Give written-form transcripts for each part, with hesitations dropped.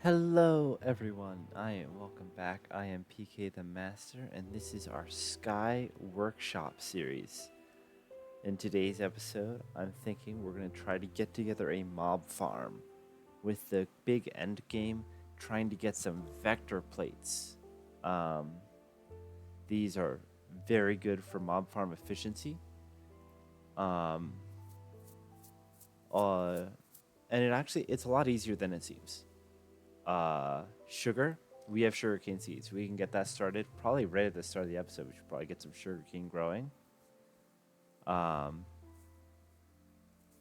Hello everyone, welcome back. I am PK the Master and this is our Sky Workshop series. In today's episode, I'm thinking we're going to try to get together a mob farm with the big end game trying to get some vector plates. Um, these are very good for mob farm efficiency. Um, uh, and it's a lot easier than it seems. Sugar. We have sugarcane seeds. We can get that started probably right at the start of the episode. We should probably get some sugarcane growing. Um,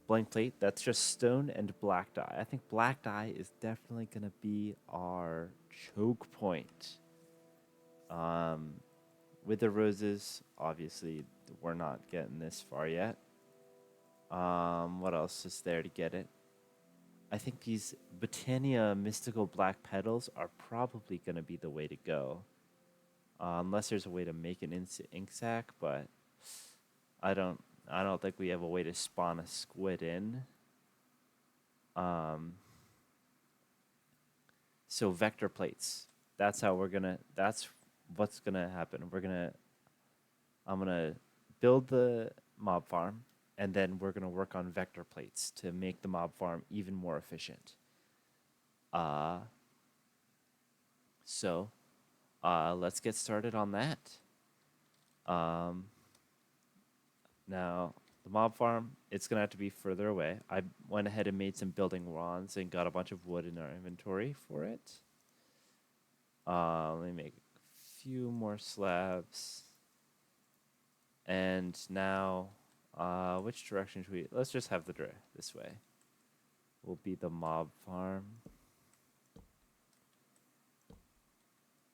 Blank plate. That's just stone and black dye. I think black dye is definitely gonna be our choke point. Um, with the roses, obviously we're not getting this far yet. What else is there to get it? I think these Botania mystical black petals are probably gonna be the way to go. Unless there's a way to make an ink sac, but I don't I don't think we have a way to spawn a squid in. Um, so vector plates. That's what's gonna happen. I'm gonna build the mob farm, and then we're gonna work on vector plates to make the mob farm even more efficient. Uh, so let's get started on that. Um, Now, the mob farm, it's going to have to be further away. I went ahead and made some building wands and got a bunch of wood in our inventory for it. Let me make a few more slabs. And now, which direction should we? Let's just have this way. Will be the mob farm.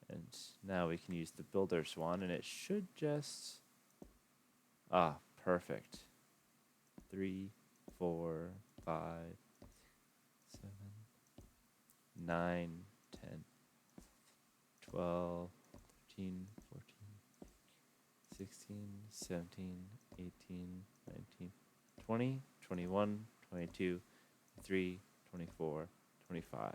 And now we can use the builder's wand, and it should just... Ah, perfect. 3, 4, 5, 7, 9, 10, 12, 13, 14, 16, 17, 18, 19, 20, 21, 22, 23, 24, 25.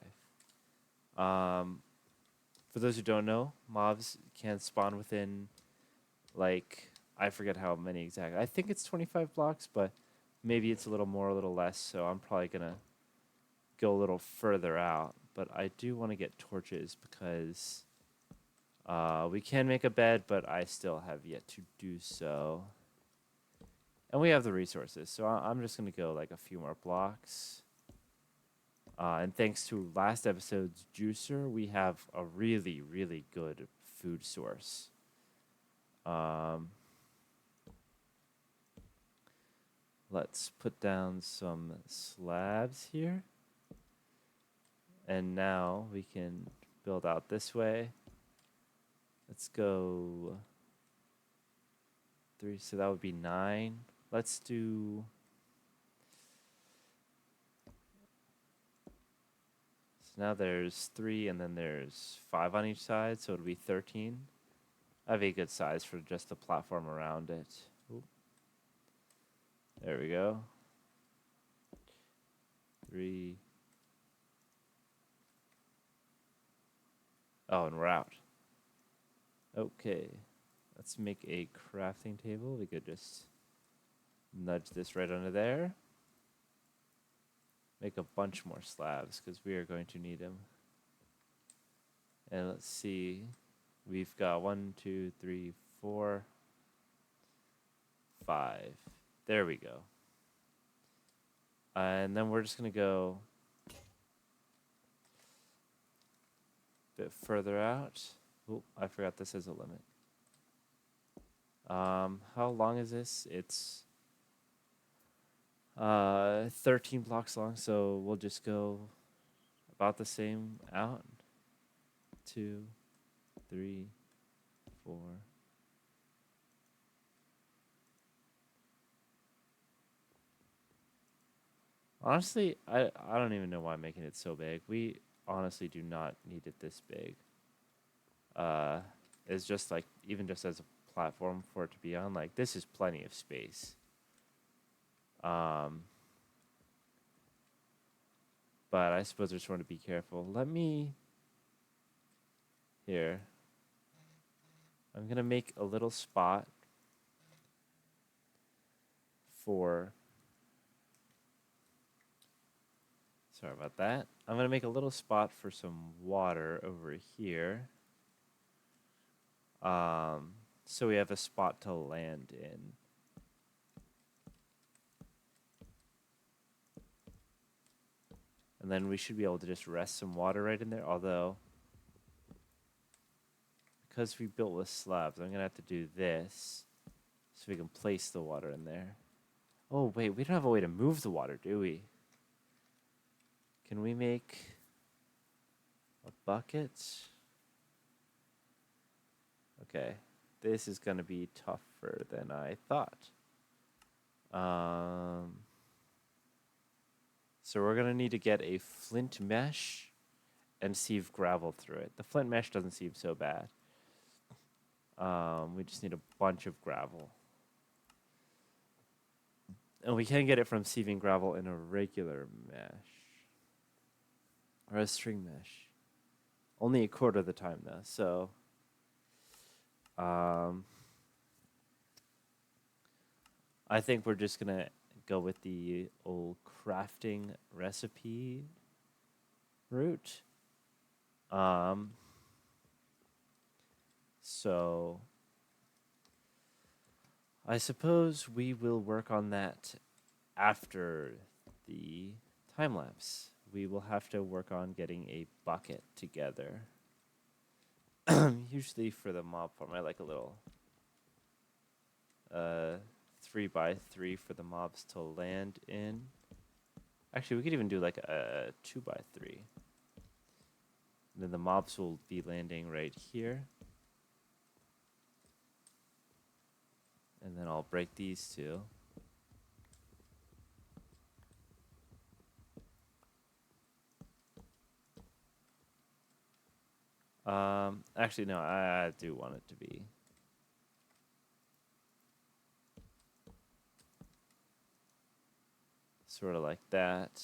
For those who don't know, mobs can spawn within, like, I forget how many exactly. I think it's 25 blocks, but maybe it's a little more, a little less, so I'm probably going to go a little further out. But I do want to get torches because we can make a bed, but I still have yet to do so. And we have the resources, so I'm just going to go like a few more blocks. And thanks to last episode's juicer, we have a really, really good food source. Let's put down some slabs here. And now we can build out this way. Let's go 3, so that would be 9. Let's do... So now there's 3 and then there's 5 on each side, so it'll be 13. I have a good size for just the platform around it. Oop. There we go. 3. Oh, and we're out. Okay. Let's make a crafting table. We could just nudge this right under there. Make a bunch more slabs because we are going to need them. And let's see. We've got 1, 2, 3, 4, 5. There we go. And then we're just going to go a bit further out. Oh, I forgot this has a limit. How long is this? It's 13 blocks long, so we'll just go about the same out. 2, 3, 4. Honestly, I don't even know why I'm making it so big. We honestly do not need it this big. It's just like, even just as a platform for it to be on, like, this is plenty of space. But I suppose I just want to be careful. Let me... Here. I'm going to make a little spot for... Sorry about that. I'm going to make a little spot for some water over here. So we have a spot to land in. And then we should be able to just rest some water right in there. Although, because we built with slabs, I'm going to have to do this so we can place the water in there. Oh, wait, we don't have a way to move the water, do we? Can we make a bucket? Okay, this is going to be tougher than I thought. So we're going to need to get a flint mesh and sieve gravel through it. The flint mesh doesn't seem so bad. We just need a bunch of gravel. And we can get it from sieving gravel in a regular mesh. Or a string mesh. Only a quarter of the time, though. So, I think we're just going to go with the old crafting recipe route. So, I suppose we will work on that after the time lapse. We will have to work on getting a bucket together. Usually for the mob farm, I like a little 3x3 for the mobs to land in. Actually, we could even do like a 2x3. And then the mobs will be landing right here. And then I'll break these two. Actually, no, I do want it to be. Sort of like that.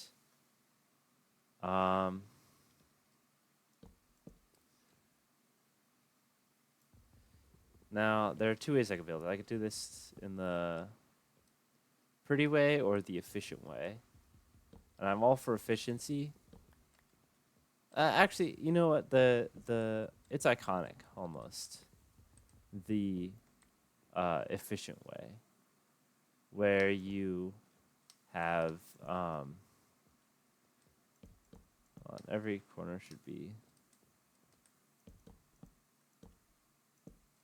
Now, there are two ways I could build it. I could do this in the pretty way or the efficient way. And I'm all for efficiency. Actually, you know what? It's iconic almost. The efficient way, where you have on every corner should be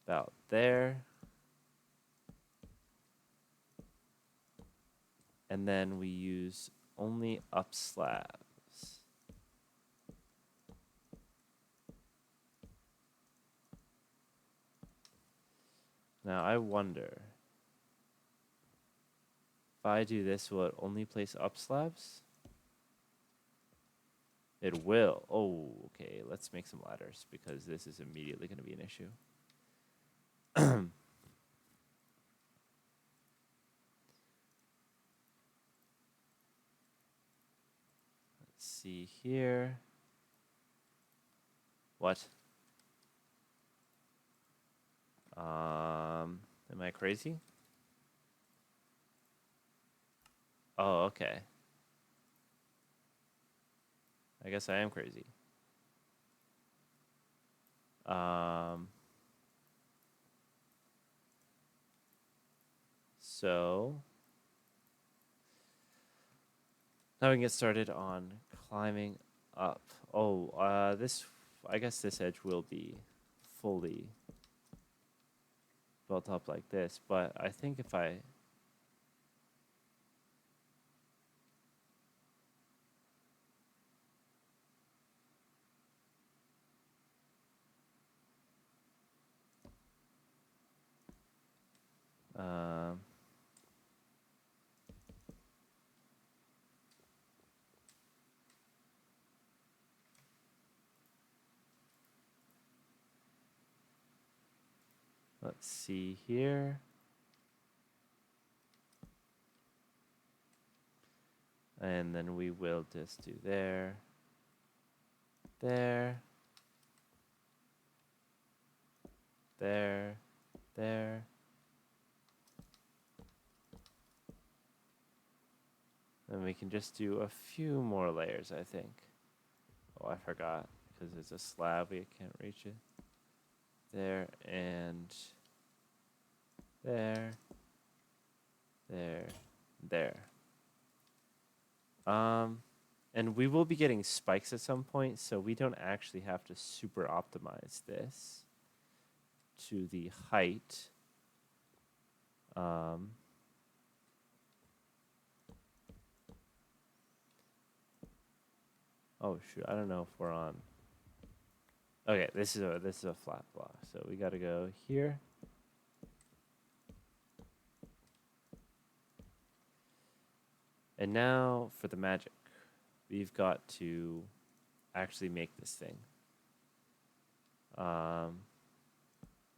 about there, and then we use only up slabs. Now, I wonder, if I do this, will it only place up slabs? It will. Oh, okay. Let's make some ladders, because this is immediately going to be an issue. Let's see here. What? Am I crazy? Oh, okay. I guess I am crazy. So now we can get started on climbing up. Oh, I guess this edge will be fully built up like this, but I think if I let's see here. And then we will just do there, there, there, there. Then we can just do a few more layers, I think. Oh, I forgot, because it's a slab, we can't reach it. There, and there, there, there. And we will be getting spikes at some point, so we don't actually have to super optimize this to the height. Oh shoot, I don't know if we're on. Okay, this is a flat block, so we got to go here. And now for the magic, we've got to actually make this thing.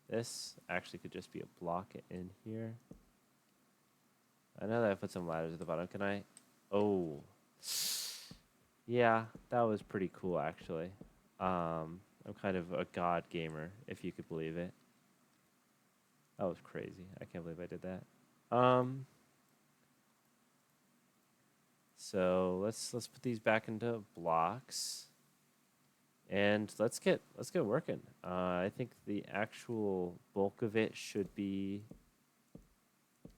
This actually could just be a block in here. I know that I put some ladders at the bottom. Can I? Oh. Yeah, that was pretty cool, actually. I'm kind of a god gamer, if you could believe it. That was crazy. I can't believe I did that. So let's put these back into blocks, and let's get working. I think the actual bulk of it should be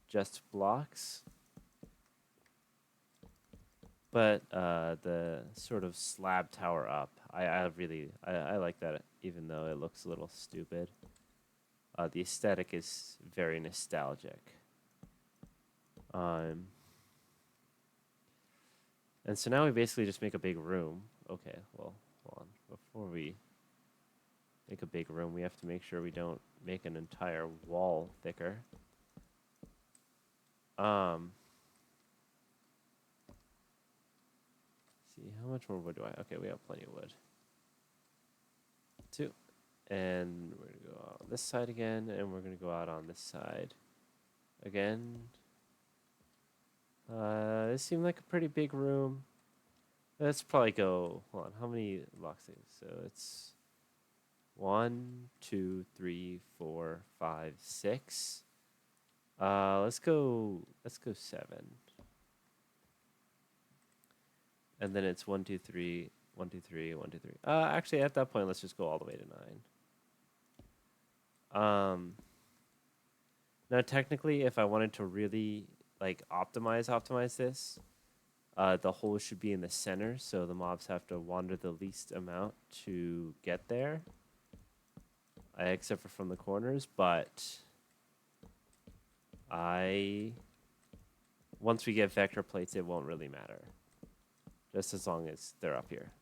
just blocks, but the sort of slab tower up, I really like that, even though it looks a little stupid. The aesthetic is very nostalgic. And so now we basically just make a big room. Okay, well, hold on. Before we make a big room, we have to make sure we don't make an entire wall thicker. See, how much more wood do I? Okay, we have plenty of wood. 2. And we're going to go out on this side again, and we're going to go out on this side again. This seemed like a pretty big room. Let's probably go, hold on, how many blocks is it? So it's 1, 2, 3, 4, 5, 6. Let's go 7. And then it's 1, 2, 3, 1, 2, 3, 1, 2, 3. Actually, at that point, let's just go all the way to 9. Now, technically, if I wanted to really like optimize this, the hole should be in the center, so the mobs have to wander the least amount to get there, except for from the corners. But once we get vector plates, it won't really matter, just as long as they're up here.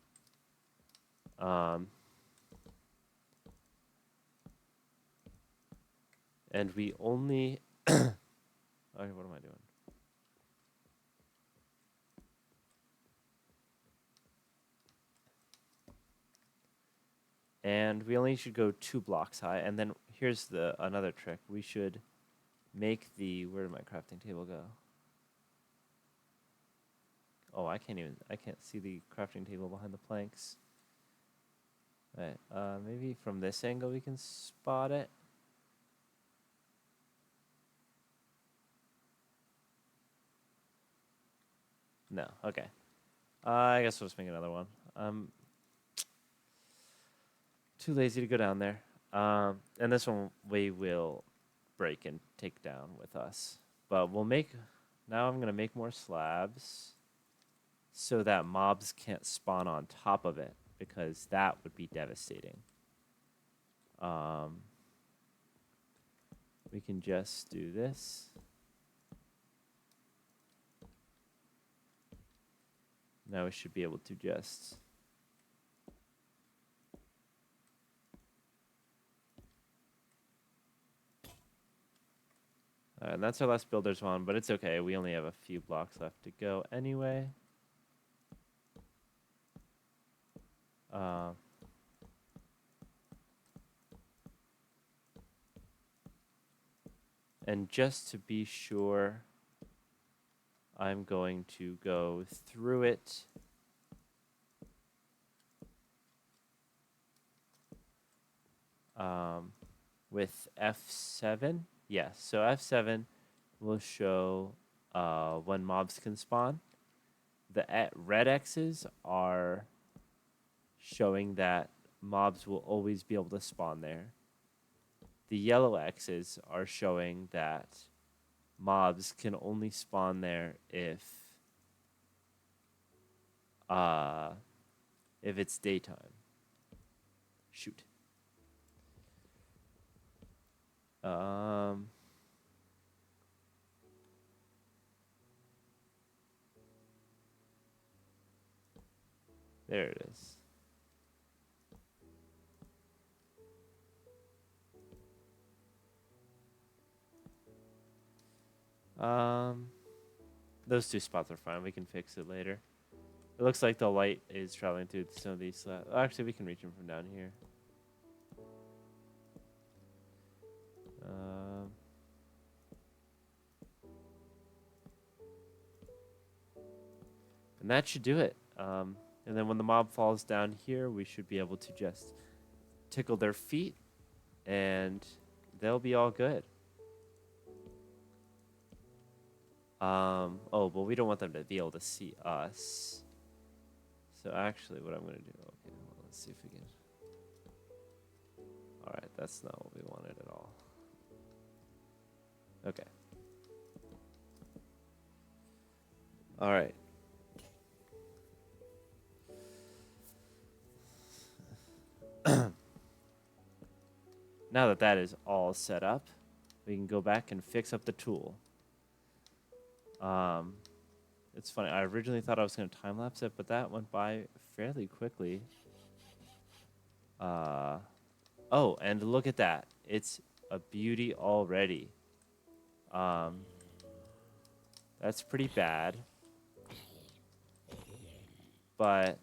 And we only okay, what am I doing? And we only should go 2 blocks high. And then here's another trick. We should make where did my crafting table go? Oh, I can't see the crafting table behind the planks. All right, maybe from this angle we can spot it. No, okay. I guess we'll just make another one. Too lazy to go down there. And this one we will break and take down with us. But now I'm going to make more slabs so that mobs can't spawn on top of it, because that would be devastating. We can just do this. Now we should be able to just and that's our last builder's one, but it's okay. We only have a few blocks left to go anyway. And just to be sure, I'm going to go through it. With F7. Yeah, so F7 will show when mobs can spawn. The red X's are showing that mobs will always be able to spawn there. The yellow X's are showing that mobs can only spawn there if it's daytime. Shoot. There it is. Those two spots are fine. We can fix it later. It looks like the light is traveling through some of these slabs. Oh, actually, we can reach them from down here. And that should do it. And then when the mob falls down here, we should be able to just tickle their feet, and they'll be all good. Oh, but we don't want them to be able to see us. So actually, what I'm going to do... Okay, well, let's see if we can... Alright, that's not what we wanted at all. Okay. Alright. Now that that is all set up, we can go back and fix up the tool. It's funny. I originally thought I was going to time-lapse it, but that went by fairly quickly. Oh, and look at that. It's a beauty already. That's pretty bad. But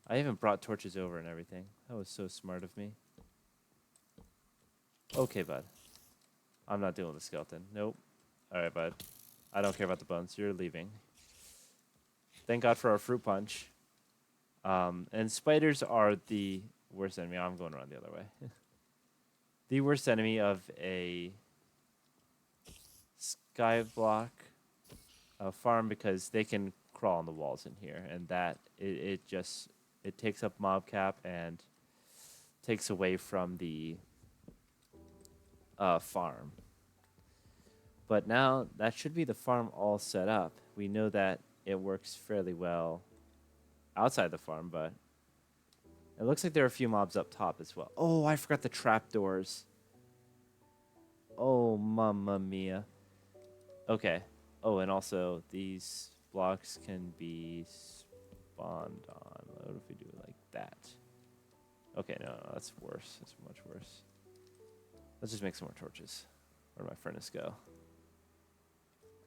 I even brought torches over and everything. That was so smart of me. Okay, bud. I'm not dealing with the skeleton. Nope. Alright, bud. I don't care about the bones. You're leaving. Thank God for our fruit punch. And spiders are the worst enemy. I'm going around the other way. The worst enemy of a Skyblock farm because they can crawl on the walls in here, and that it takes up mob cap and takes away from the farm. But now that should be the farm all set up. We know that it works fairly well outside the farm, but it looks like there are a few mobs up top as well. Oh, I forgot the trapdoors. Oh, mamma mia. Okay. Oh, and also these blocks can be spawned on. What if we do it like that? Okay, no, that's worse. That's much worse. Let's just make some more torches. Where'd my furnace go?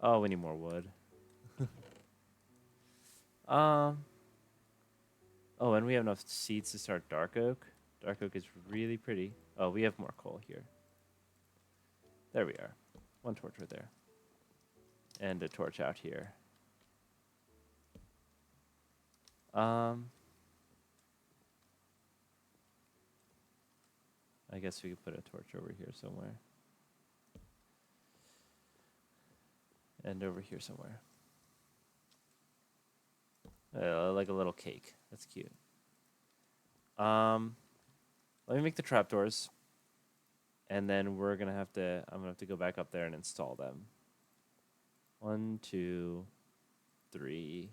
Oh, we need more wood. Oh, and we have enough seeds to start dark oak. Dark oak is really pretty. Oh, we have more coal here. There we are. One torch right there. And a torch out here. I guess we could put a torch over here somewhere. And over here somewhere. Like a little cake. That's cute. Let me make the trapdoors. And then I'm gonna have to go back up there and install them. 1, 2, 3.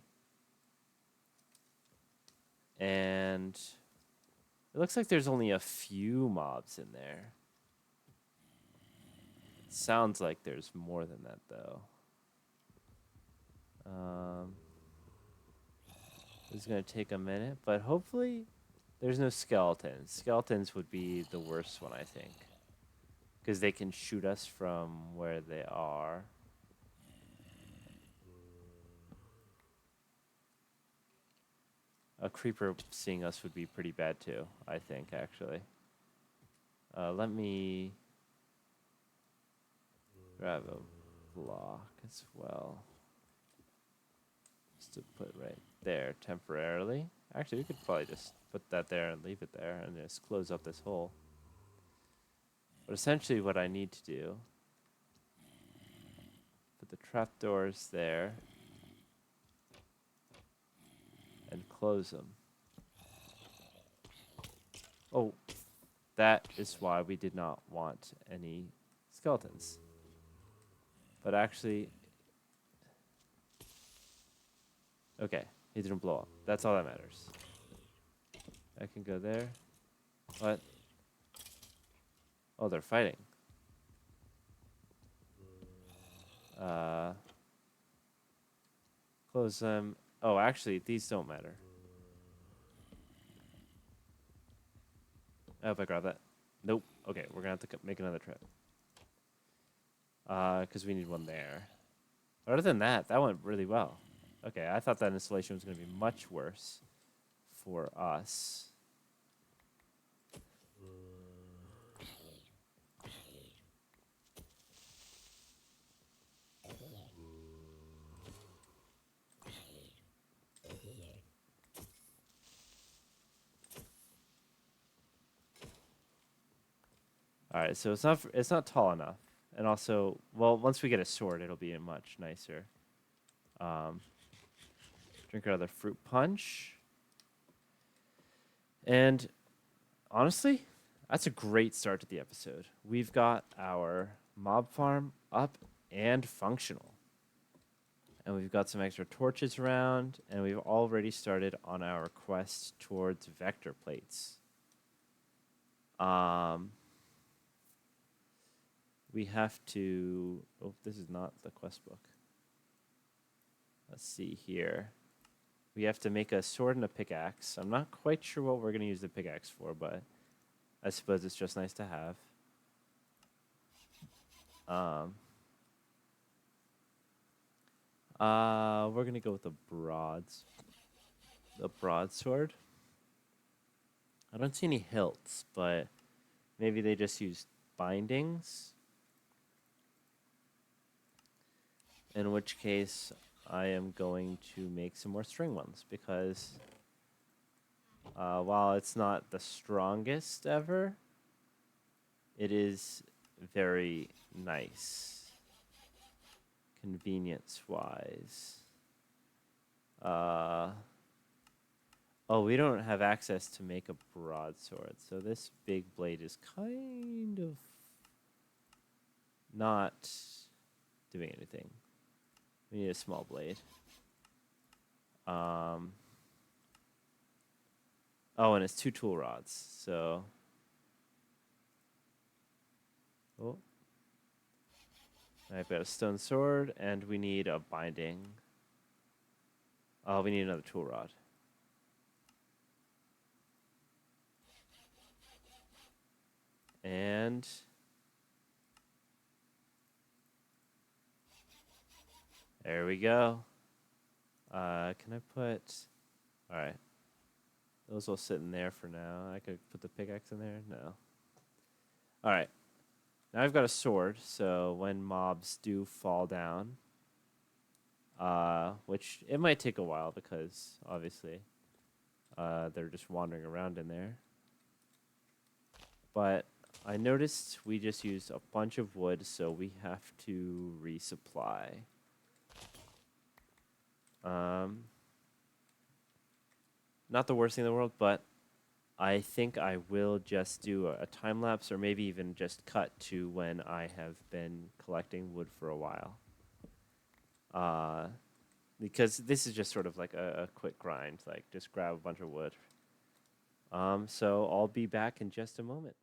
And it looks like there's only a few mobs in there. It sounds like there's more than that, though. It's going to take a minute, but hopefully there's no skeletons. Skeletons would be the worst one, I think. Because they can shoot us from where they are. A creeper seeing us would be pretty bad too, I think, actually. Let me grab block as well. Just to put right there temporarily. Actually, we could probably just put that there and leave it there and just close up this hole. But essentially what I need to do, put the trapdoors there and close them. Oh, that is why we did not want any skeletons. But actually, okay, he didn't blow up. That's all that matters. I can go there. What? Oh, they're fighting. Close them. Oh, actually, these don't matter. I hope I grab that. Nope. Okay, we're gonna have to make another trip. Because we need one there. But other than that, that went really well. Okay, I thought that installation was gonna be much worse for us. All right, so it's not tall enough, and also, well, once we get a sword, it'll be much nicer. Drink another fruit punch, and honestly, that's a great start to the episode. We've got our mob farm up and functional, and we've got some extra torches around, and we've already started on our quest towards vector plates. We have to... Oh, this is not the quest book. Let's see here. We have to make a sword and a pickaxe. I'm not quite sure what we're going to use the pickaxe for, but I suppose it's just nice to have. We're going to go with the broadsword. I don't see any hilts, but maybe they just used bindings. In which case, I am going to make some more string ones, because while it's not the strongest ever, it is very nice, convenience-wise. Oh, we don't have access to make a broadsword, so this big blade is kind of not doing anything. We need a small blade. Oh, and it's 2 tool rods, so... Oh. I've got a stone sword, and we need a binding. Oh, we need another tool rod. And... there we go. Can I put... Alright. Those will sit in there for now. I could put the pickaxe in there? No. Alright. Now I've got a sword, so when mobs do fall down, which it might take a while because, obviously, they're just wandering around in there. But I noticed we just used a bunch of wood, so we have to resupply. Not the worst thing in the world, but I think I will just do a time lapse, or maybe even just cut to when I have been collecting wood for a while. Because this is just sort of like a quick grind, like just grab a bunch of wood. So I'll be back in just a moment.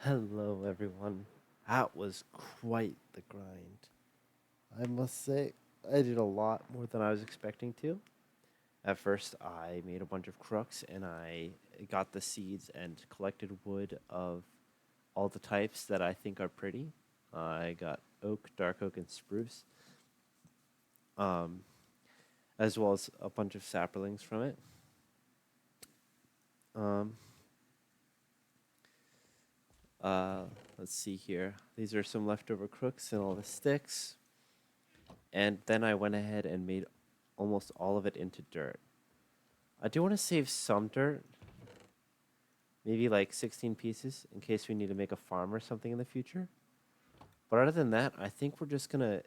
Hello, everyone. That was quite the grind. I must say, I did a lot more than I was expecting to. At first, I made a bunch of crooks and I got the seeds and collected wood of all the types that I think are pretty. I got oak, dark oak, and spruce, um, as well as a bunch of saplings from it. Um, uh, let's see here. These are some leftover crooks and all the sticks. And then I went ahead and made almost all of it into dirt. I do want to save some dirt, maybe like 16 pieces, in case we need to make a farm or something in the future. But other than that, I think we're just gonna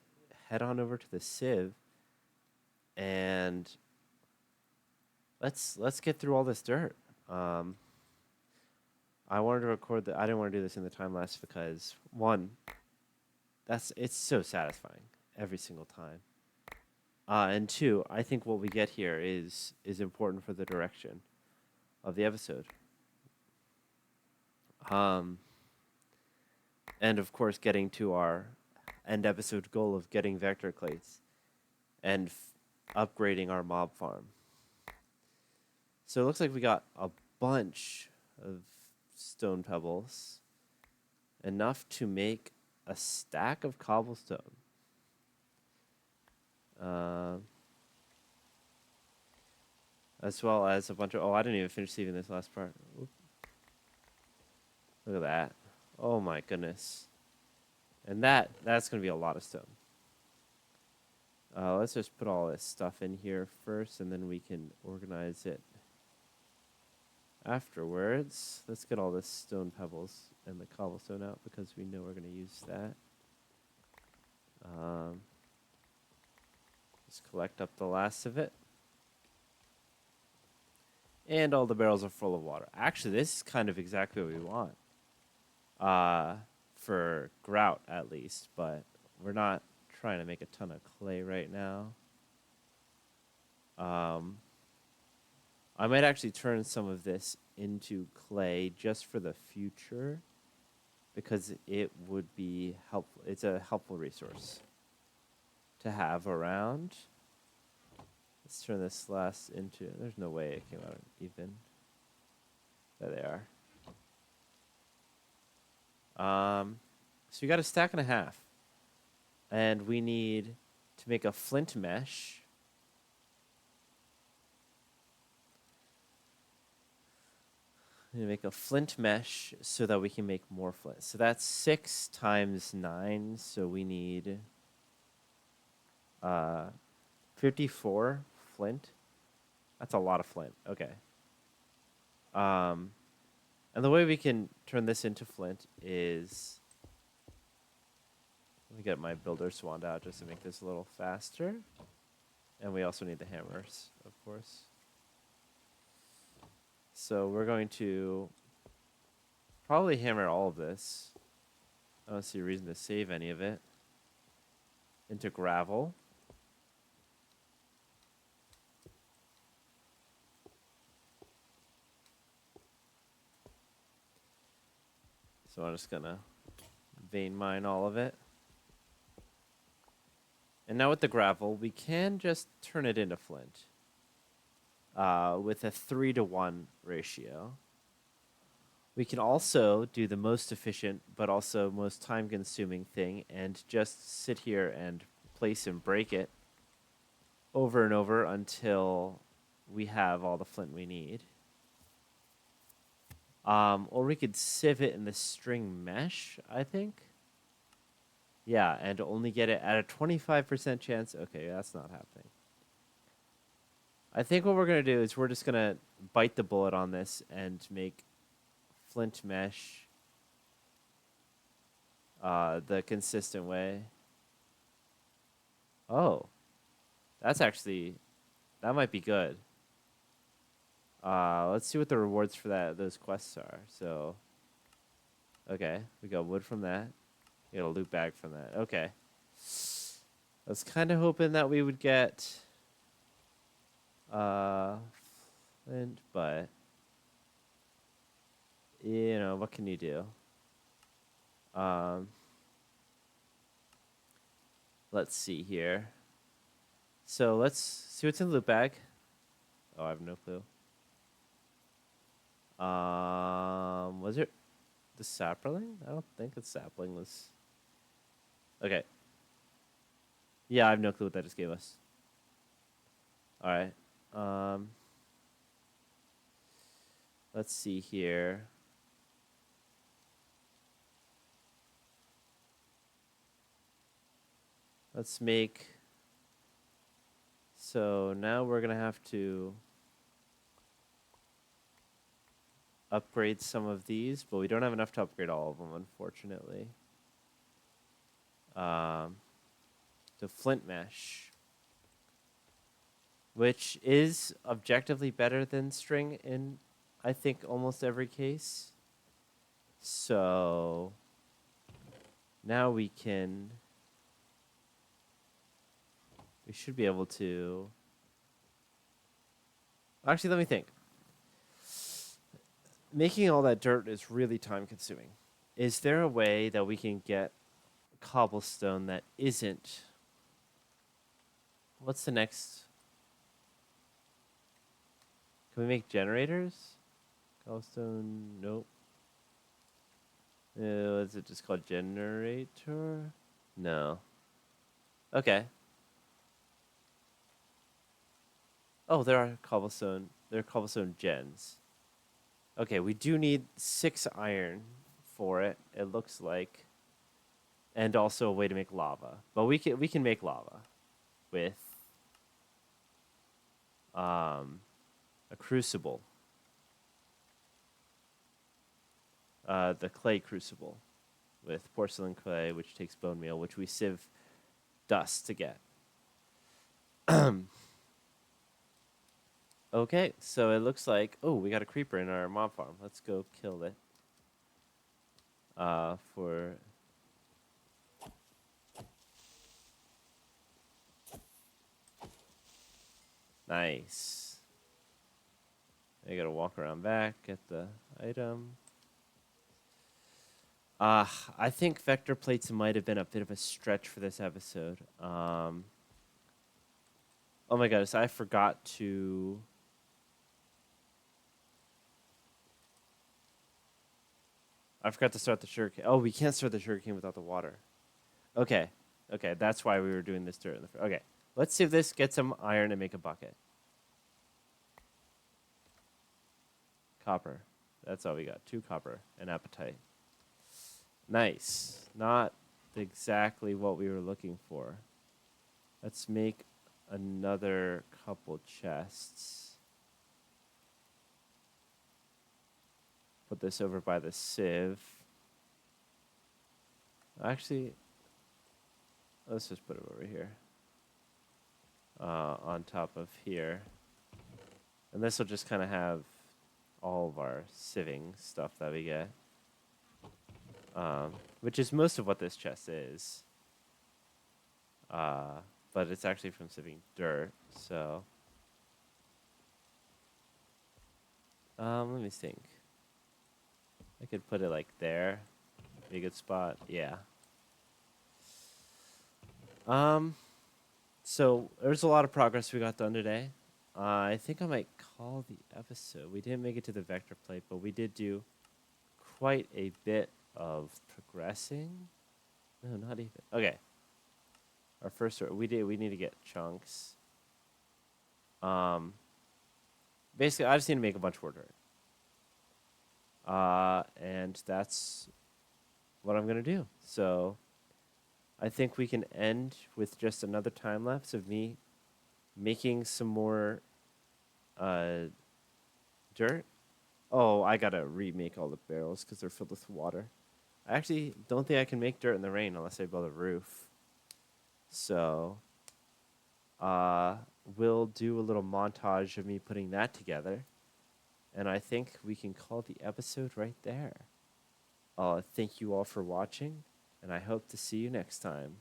head on over to the sieve and let's get through all this dirt. Um, I wanted to record that. I didn't want to do this in the time lapse because one, it's so satisfying every single time. And two, I think what we get here is important for the direction of the episode. Um, and of course, getting to our end episode goal of getting vector clates and upgrading our mob farm. So it looks like we got a bunch of stone pebbles, enough to make a stack of cobblestone. Uh, as well as a bunch of. Oh, I didn't even finish saving this last part. Oop. Look at that. Oh my goodness. And that's going to be a lot of stone. Let's just put all this stuff in here first, and then we can organize it afterwards. Let's get all this stone pebbles and the cobblestone out because we know we're going to use that. Just collect up the last of it. And all the barrels are full of water. Actually, this is kind of exactly what we want. For grout, at least. But we're not trying to make a ton of clay right now. I might actually turn some of this into clay just for the future because it would be helpful. It's a helpful resource to have around. Let's turn this last into. There's no way it came out even. There they are. So we got a stack and a half, and we need to make a flint mesh. We need to make a flint mesh so that we can make more flint. So that's 6 times 9. So we need 54 flint. That's a lot of flint. Okay. And the way we can turn this into flint is, let me get my builder swanned out just to make this a little faster. And we also need the hammers, of course. So we're going to probably hammer all of this. I don't see a reason to save any of it. Into gravel. So I'm just gonna vein mine all of it. And now with the gravel, we can just turn it into flint. With a 3-to-1 ratio. We can also do the most efficient, but also most time-consuming thing, and just sit here and place and break it over and over until we have all the flint we need. Or we could sieve it in the string mesh, I think. Yeah, and only get it at a 25% chance. Okay, that's not happening. I think what we're going to do is we're just going to bite the bullet on this and make flint mesh the consistent way. Oh, that might be good. Let's see what the rewards for those quests are. So, okay, we got wood from that. We got a loot bag from that. Okay. I was kind of hoping that we would get flint, but you know, what can you do? Um, let's see here. So let's see what's in the loot bag. Oh, I have no clue. Was it the sapling? I don't think it's sapling. Was okay. Yeah, I have no clue what that just gave us. All right. Um, let's see here. Let's make. So now we're gonna have to upgrade some of these, but we don't have enough to upgrade all of them, unfortunately. The flint mesh, which is objectively better than string in, I think, almost every case. So now we should be able to. Actually, let me think. Making all that dirt is really time consuming. Is there a way that we can get cobblestone that isn't? What's the next? Can we make generators? Cobblestone, nope. Is it just called generator? No. Okay. Oh, there are cobblestone. There are cobblestone gens. Okay, we do need 6 iron for it. It looks like, and also a way to make lava. But we can make lava with a crucible. The clay crucible with porcelain clay, which takes bone meal, which we sieve dust to get. Okay, so it looks like, oh, we got a creeper in our mob farm. Let's go kill it. For nice. I gotta walk around back, get the item. I think vector plates might have been a bit of a stretch for this episode. Oh my goodness, I forgot to. I forgot to start the sugarcane. Oh, we can't start the sugarcane without the water. Okay, okay, that's why we were doing this dirt in the. Okay, let's see if this gets some iron and make a bucket. Copper. That's all we got. 2 copper and appetite. Nice. Not exactly what we were looking for. Let's make another couple chests. Put this over by the sieve. Actually, let's just put it over here. On top of here. And this will just kind of have all of our sieving stuff that we get. Which is most of what this chest is. But it's actually from sieving dirt, so. Let me think. I could put it like there. Be a good spot. Yeah. So there's a lot of progress we got done today. I think I might call the episode. We didn't make it to the vector plate, but we did do quite a bit of progressing. No, not even. Okay. Our first we need to get chunks. Basically I just need to make a bunch more dirt. And that's what I'm gonna do. So I think we can end with just another time lapse of me making some more dirt. Oh, I gotta remake all the barrels because they're filled with water. I actually don't think I can make dirt in the rain unless I build a roof. So we'll do a little montage of me putting that together. And I think we can call the episode right there. Thank you all for watching, and I hope to see you next time.